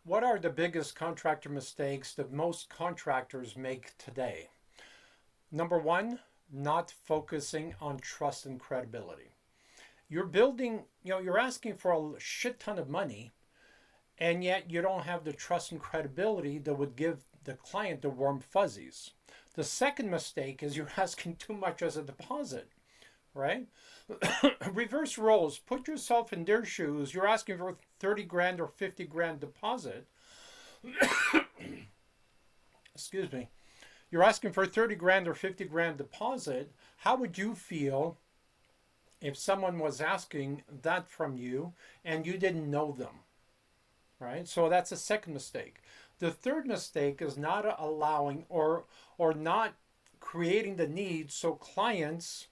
What are the biggest contractor mistakes that most contractors make today? Number one, not focusing on trust and credibility. You're building, you're asking for a shit ton of money, and yet you don't have the trust and credibility that would give the client the warm fuzzies. The second mistake is you're asking too much as a deposit, right? Reverse roles. Put yourself in their shoes. You're asking for 30 grand or 50 grand deposit. Excuse me. You're asking for 30 grand or 50 grand deposit. How would you feel if someone was asking that from you and you didn't know them? Right? So that's a second mistake. The third mistake is not allowing or not creating the need so clients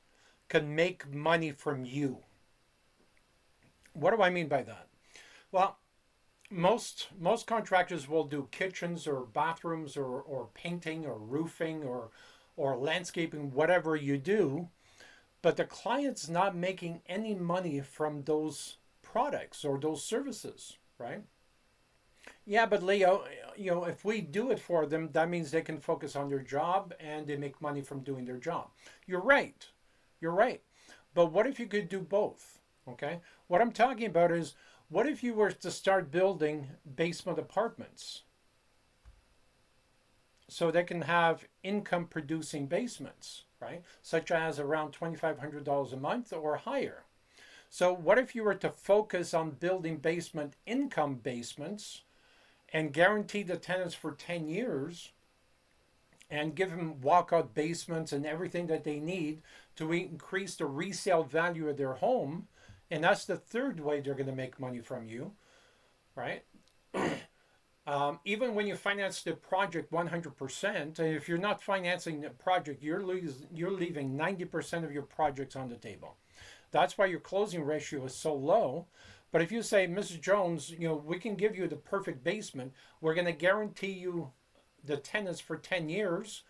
can make money from you. What do I mean by that? Well, most contractors will do kitchens or bathrooms or painting or roofing or landscaping, whatever you do, but the client's not making any money from those products or those services, right? Yeah, but Leo, if we do it for them, that means they can focus on their job and they make money from doing their job. You're right. You're right. But what if you could do both? Okay. What I'm talking about is what if you were to start building basement apartments so they can have income producing basements, right? Such as around $2,500 a month or higher. So, what if you were to focus on building basement income basements and guarantee the tenants for 10 years and give them walkout basements and everything that they need to increase the resale value of their home? And that's the third way they're going to make money from you, right? Even when you finance the project 100%, if you're not financing the project, you're leaving 90% of your projects on the table. That's why your closing ratio is so low. But if you say, Mrs. Jones, we can give you the perfect basement, we're going to guarantee you the tenants for 10 years.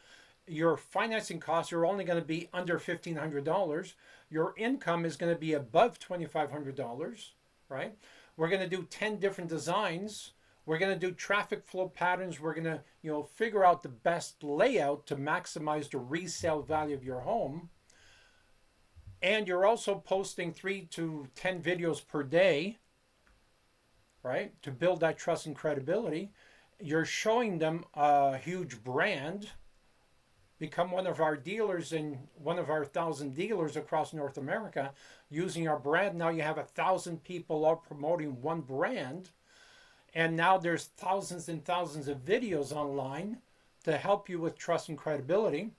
Your financing costs are only going to be under $1,500. Your income is going to be above $2,500, right? We're going to do 10 different designs. We're going to do traffic flow patterns. We're going to, figure out the best layout to maximize the resale value of your home. And you're also posting 3 to 10 videos per day, right? To build that trust and credibility. You're showing them a huge brand. Become one of our dealers in one of our 1,000 dealers across North America using our brand. Now you have 1,000 people all promoting one brand. And now there's thousands and thousands of videos online to help you with trust and credibility.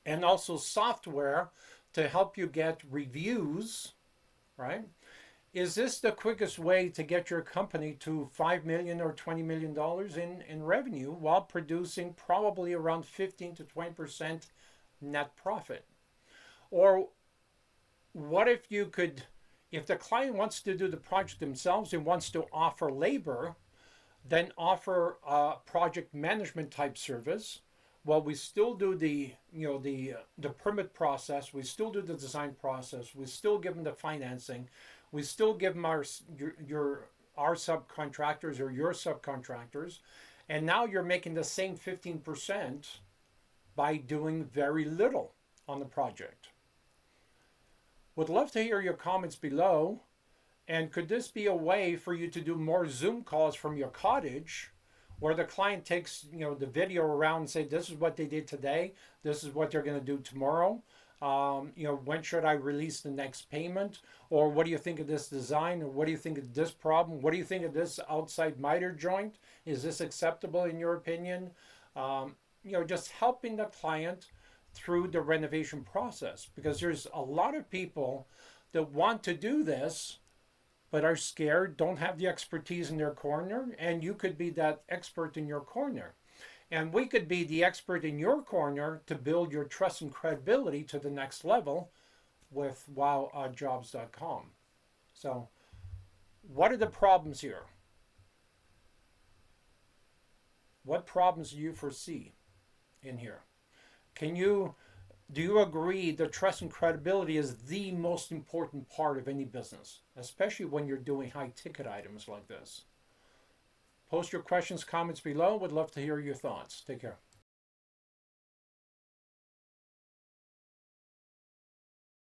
And also software to help you get reviews, right? Is this the quickest way to get your company to $5 million or $20 million in revenue while producing probably around 15 to 20% net profit? Or what if you could, if the client wants to do the project themselves and wants to offer labor, then offer a project management type service. Well, we still do the permit process. We still do the design process. We still give them the financing. We still give them our subcontractors or your subcontractors, and now you're making the same 15% by doing very little on the project. Would love to hear your comments below. And could this be a way for you to do more Zoom calls from your cottage, where the client takes the video around and say, this is what they did today, this is what they're going to do tomorrow, when should I release the next payment, or what do you think of this design, or what do you think of this problem, what do you think of this outside miter joint, is this acceptable in your opinion? Just helping the client through the renovation process, because there's a lot of people that want to do this but are scared, don't have the expertise in their corner, and you could be that expert in your corner. And we could be the expert in your corner to build your trust and credibility to the next level with wowjobs.com. So, what are the problems here? What problems do you foresee in here? Do you agree that trust and credibility is the most important part of any business, especially when you're doing high ticket items like this? Post your questions, comments below. Would love to hear your thoughts. Take care.